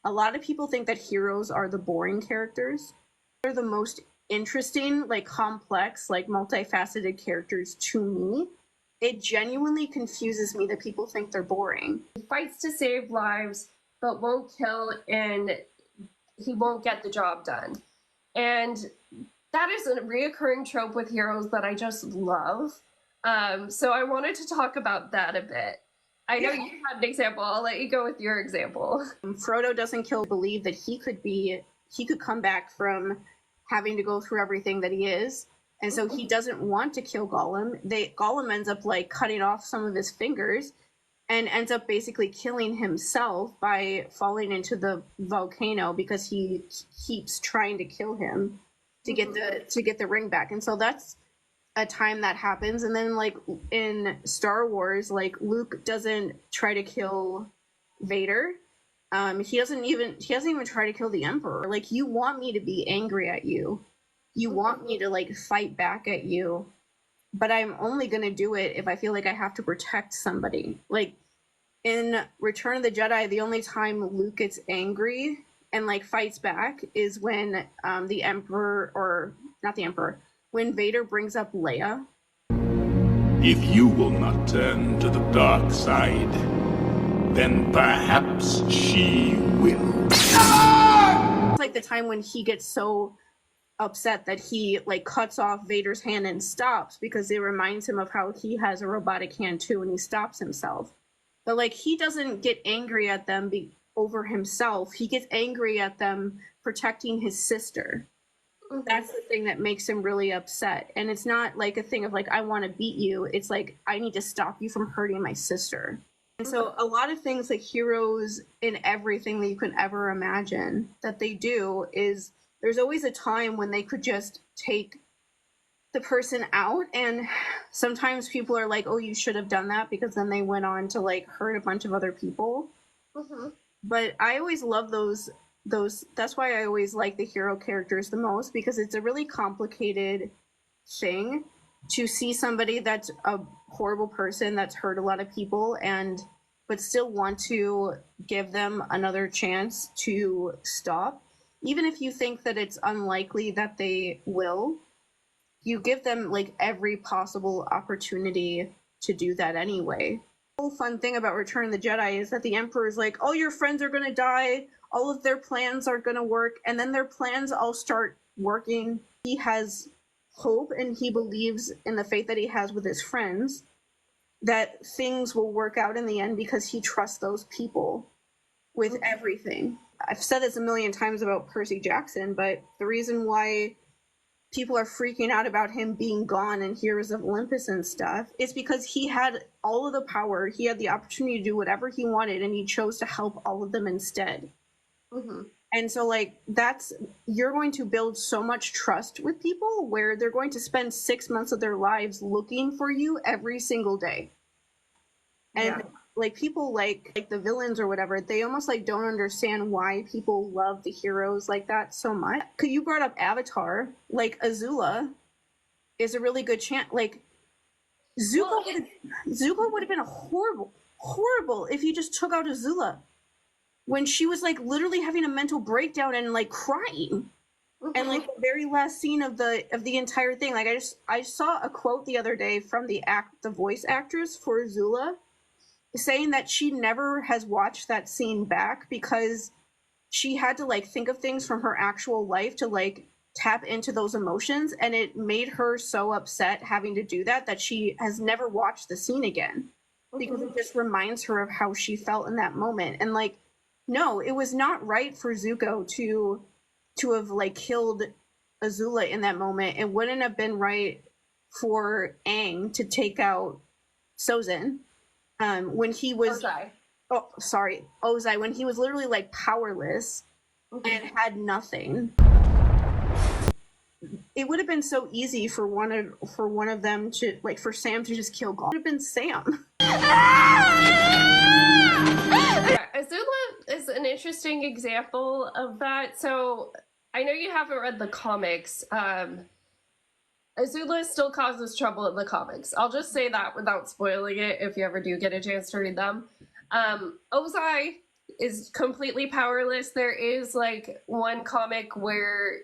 A lot of people think that heroes are the boring characters. They're the most interesting, like complex, like multifaceted characters to me. It genuinely confuses me that people think they're boring. He fights to save lives, but won't kill, and he won't get the job done. And that is a reoccurring trope with heroes that I just love. So I wanted to talk about that a bit. I know you had an example. I'll let you go with your example. Frodo doesn't believe that he could come back from having to go through everything that he is. And so he doesn't want to kill Gollum. Gollum ends up like cutting off some of his fingers and ends up basically killing himself by falling into the volcano because he keeps trying to kill him to get the ring back. And so that's a time that happens. And then like in Star Wars, like Luke doesn't try to kill Vader. He doesn't even try to kill the Emperor. Like, you want me to be angry at you. You want me to like fight back at you, but I'm only going to do it if I feel like I have to protect somebody. Like in Return of the Jedi, the only time Luke gets angry and like fights back is when the Emperor, or not the Emperor, when Vader brings up Leia. If you will not turn to the dark side, then perhaps she will. It's like the time when he gets so upset that he like cuts off Vader's hand and stops because it reminds him of how he has a robotic hand too, and he stops himself. But like, he doesn't get angry at them over himself. He gets angry at them protecting his sister. That's the thing that makes him really upset. And it's not like a thing of like, I want to beat you. It's like, I need to stop you from hurting my sister. And so a lot of things like heroes in everything that you can ever imagine that they do is there's always a time when they could just take the person out. And sometimes people are like, oh, you should have done that, because then they went on to like hurt a bunch of other people. But I always love those that's why I always like the hero characters the most, because it's a really complicated thing to see somebody that's a horrible person that's hurt a lot of people but still want to give them another chance to stop. Even if you think that it's unlikely that they will, you give them like every possible opportunity to do that anyway. The whole fun thing about Return of the Jedi is that the Emperor is like, all your friends are going to die, all of their plans aren't going to work, and then their plans all start working. He has hope, and he believes in the faith that he has with his friends that things will work out in the end because he trusts those people with everything. I've said this a million times about Percy Jackson, but the reason why people are freaking out about him being gone in Heroes of Olympus and stuff is because he had all of the power. He had the opportunity to do whatever he wanted, and he chose to help all of them instead. And so like you're going to build so much trust with people where they're going to spend 6 months of their lives looking for you every single day. And like people like the villains or whatever, they almost like don't understand why people love the heroes like that so much. Cause you brought up Avatar, like Azula is a really good chance. Like Zuko would have been horrible if you just took out Azula when she was like literally having a mental breakdown and like crying. And like the very last scene of the entire thing, like I saw a quote the other day from the voice actress for Azula saying that she never has watched that scene back because she had to like think of things from her actual life to like tap into those emotions, and it made her so upset having to do that she has never watched the scene again because it just reminds her of how she felt in that moment. And like, no, it was not right for Zuko to have like killed Azula in that moment. It wouldn't have been right for Aang to take out Sozin when he was Ozai, when he was literally like powerless and had nothing. It would have been so easy for one of them to like for Sam to just kill Gollum. It would have been Sam. Azula is an interesting example of that. So I know you haven't read the comics. Azula still causes trouble in the comics. I'll just say that without spoiling it if you ever do get a chance to read them. Ozai is completely powerless. There is like one comic where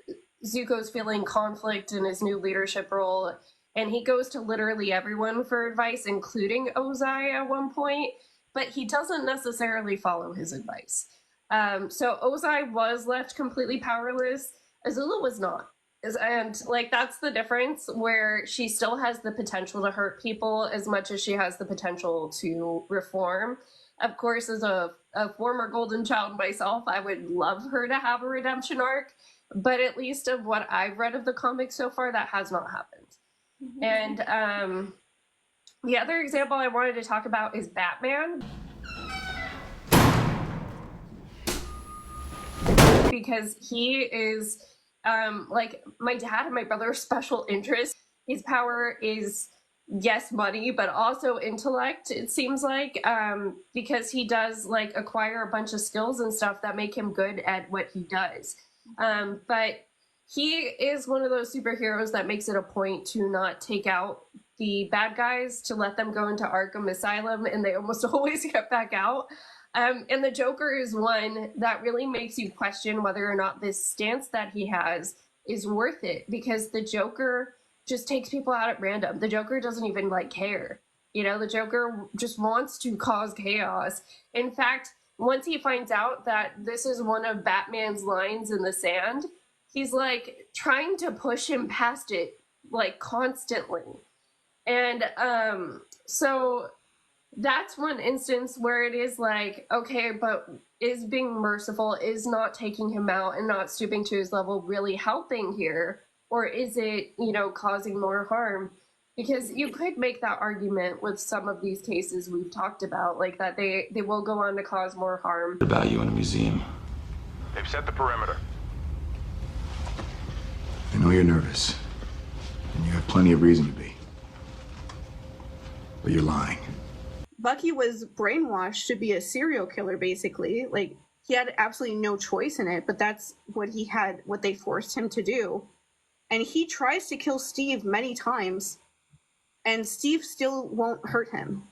Zuko's feeling conflict in his new leadership role, and he goes to literally everyone for advice, including Ozai at one point, but he doesn't necessarily follow his advice. So Ozai was left completely powerless. Azula was not. And like that's the difference, where she still has the potential to hurt people as much as she has the potential to reform. Of course, as a former golden child myself, I would love her to have a redemption arc, but at least of what I've read of the comics so far, that has not happened. Mm-hmm. And the other example I wanted to talk about is Batman, because he is like my dad and my brother's special interest. His power is, yes, money, but also intellect, it seems like, because he does like acquire a bunch of skills and stuff that make him good at what he does. But he is one of those superheroes that makes it a point to not take out the bad guys, to let them go into Arkham Asylum, and they almost always get back out. And the Joker is one that really makes you question whether or not this stance that he has is worth it, because the Joker just takes people out at random. The Joker doesn't even like care. You know, the Joker just wants to cause chaos. In fact, once he finds out that this is one of Batman's lines in the sand, he's like trying to push him past it like constantly. And so that's one instance where it is like, okay, but is being merciful, is not taking him out and not stooping to his level really helping here? Or is it, you know, causing more harm? Because you could make that argument with some of these cases we've talked about, like that they will go on to cause more harm. About you in a museum. They've set the perimeter. I know you're nervous, and you have plenty of reason to be. But you're lying. Bucky was brainwashed to be a serial killer, basically. Like, he had absolutely no choice in it, but that's what they forced him to do. And he tries to kill Steve many times, and Steve still won't hurt him.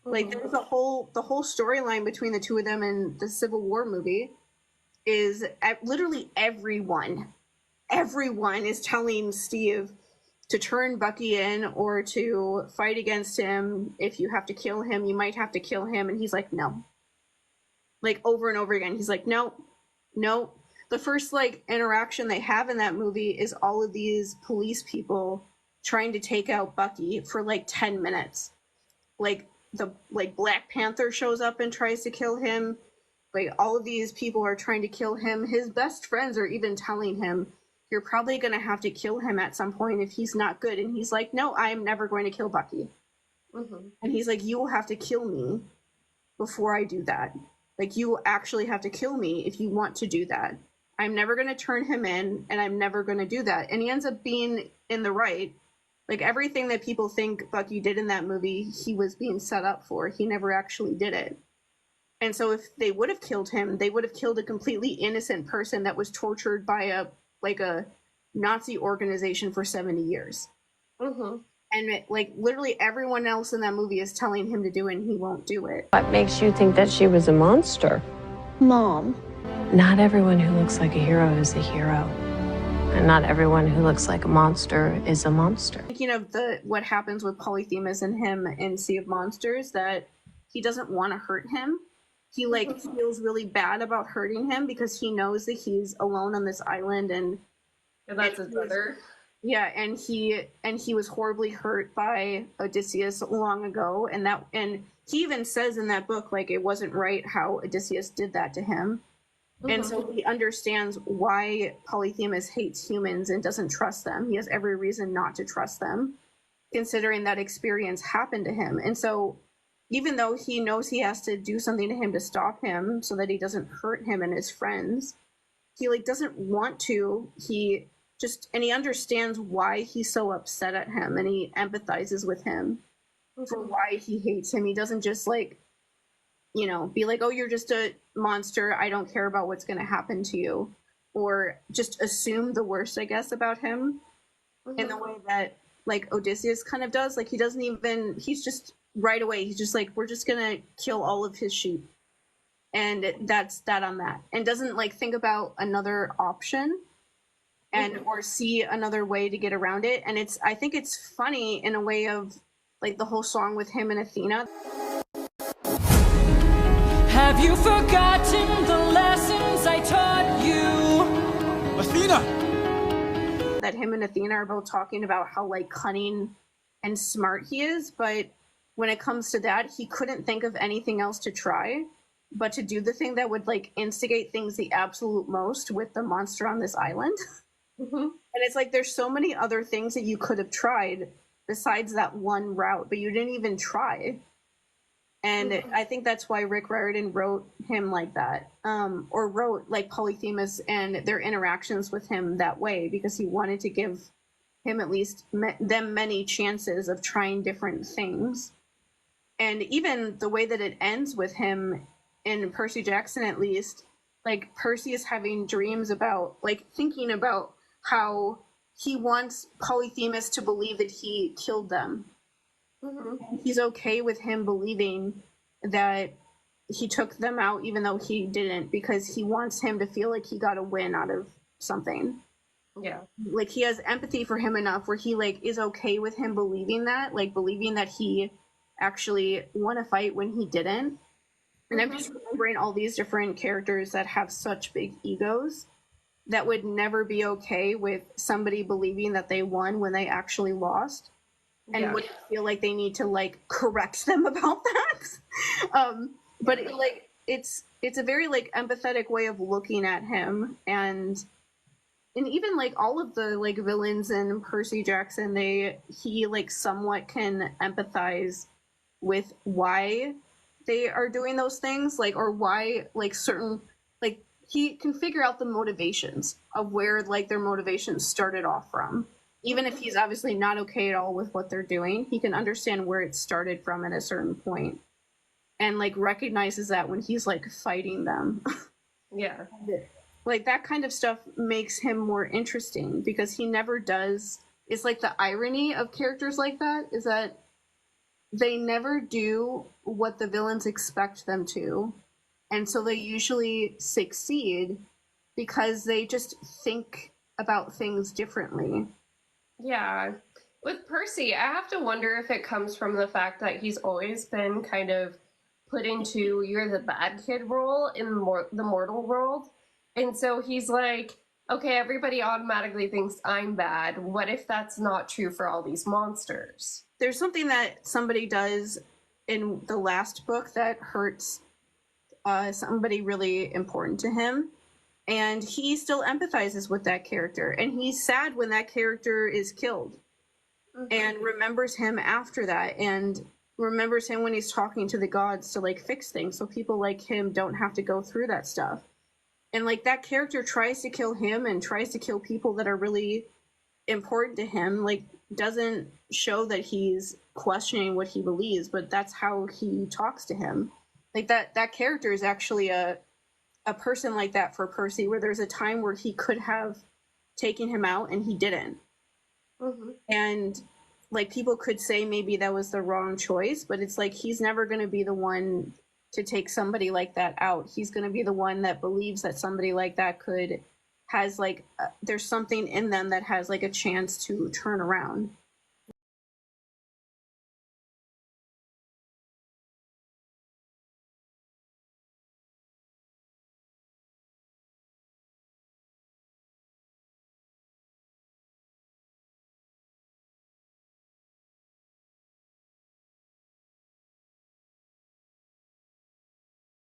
Like, there's the whole storyline between the two of them in the Civil War movie is literally everyone is telling Steve to turn Bucky in or to fight against him. If you have to kill him, you might have to kill him. And he's like, no. Like, over and over again. He's like, no. The first, like, interaction they have in that movie is all of these police people trying to take out Bucky for, like, 10 minutes. Like, Black Panther shows up and tries to kill him. Like, all of these people are trying to kill him. His best friends are even telling him, you're probably going to have to kill him at some point if he's not good. And he's like, no, I am never going to kill Bucky. Mm-hmm. And he's like, you will have to kill me before I do that. Like, you will actually have to kill me if you want to do that. I'm never going to turn him in, and I'm never going to do that. And he ends up being in the right. Like, everything that people think Bucky did in that movie, he was being set up for. He never actually did it. And so if they would have killed him, they would have killed a completely innocent person that was tortured by a Nazi organization for 70 years. Mm-hmm. And literally everyone else in that movie is telling him to do it, and he won't do it. What makes you think that she was a monster? Mom. Not everyone who looks like a hero is a hero. And not everyone who looks like a monster is a monster. Thinking of what happens with Polyphemus and him in Sea of Monsters, that he doesn't want to hurt him. He feels really bad about hurting him because he knows that he's alone on this island, and that's his brother. Yeah, and he was horribly hurt by Odysseus long ago, and he even says in that book, like, it wasn't right how Odysseus did that to him. Mm-hmm. And so he understands why Polyphemus hates humans and doesn't trust them. He has every reason not to trust them, considering that experience happened to him. And so even though he knows he has to do something to him to stop him so that he doesn't hurt him and his friends, he doesn't want to. He understands why he's so upset at him, and he empathizes with him for why he hates him. He doesn't just be like, oh, you're just a monster, I don't care about what's going to happen to you, or just assume the worst, I guess, about him. Mm-hmm. In the way that like Odysseus kind of does. Like he doesn't even, he's just right away, he's just like, we're just gonna kill all of his sheep. And that's that on that. And doesn't like think about another option and or see another way to get around it. And it's, I think it's funny in a way of like the whole song with him and Athena. Have you forgotten the lessons I taught you? Athena! That him and Athena are both talking about how like cunning and smart he is, but when it comes to that, he couldn't think of anything else to try but to do the thing that would like instigate things the absolute most with the monster on this island. And it's like there's so many other things that you could have tried besides that one route, but you didn't even try. And I think that's why Rick Riordan wrote him like that, or wrote like Polyphemus and their interactions with him that way, because he wanted to give him at least them many chances of trying different things. And even the way that it ends with him in Percy Jackson, at least, like Percy is having dreams about, like thinking about how he wants Polyphemus to believe that he killed them. He's okay with him believing that he took them out even though he didn't, because he wants him to feel like he got a win out of something. Yeah. Like he has empathy for him enough where he like is okay with him believing that, like believing that he actually won a fight when he didn't. And I'm just remembering all these different characters that have such big egos that would never be okay with somebody believing that they won when they actually lost. And would feel like they need to like correct them about that. But it, like it's a very like empathetic way of looking at him, and even like all of the like villains in Percy Jackson, he like somewhat can empathize with why they are doing those things, like, or why like certain, like he can figure out the motivations of where like their motivations started off from. Even if he's obviously not okay at all with what they're doing, he can understand where it started from at a certain point, and like recognizes that when he's like fighting them. Yeah. Like that kind of stuff makes him more interesting, because he never does. It's like the irony of characters like that is that they never do what the villains expect them to, and so they usually succeed because they just think about things differently. Yeah. With Percy, I have to wonder if it comes from the fact that he's always been kind of put into you're the bad kid role in the mortal world. And so he's like, okay, everybody automatically thinks I'm bad. What if that's not true for all these monsters? There's something that somebody does in the last book that hurts somebody really important to him. And he still empathizes with that character. And he's sad when that character is killed. And remembers him after that. And remembers him when he's talking to the gods to, like, fix things. So people like him don't have to go through that stuff. And, like, that character tries to kill him and tries to kill people that are really important to him. Like, doesn't show that he's questioning what he believes, but that's how he talks to him. Like, that character is actually a person like that for Percy, where there's a time where he could have taken him out and he didn't. And like people could say maybe that was the wrong choice, but it's like he's never going to be the one to take somebody like that out. He's going to be the one that believes that somebody like that has like there's something in them that has like a chance to turn around.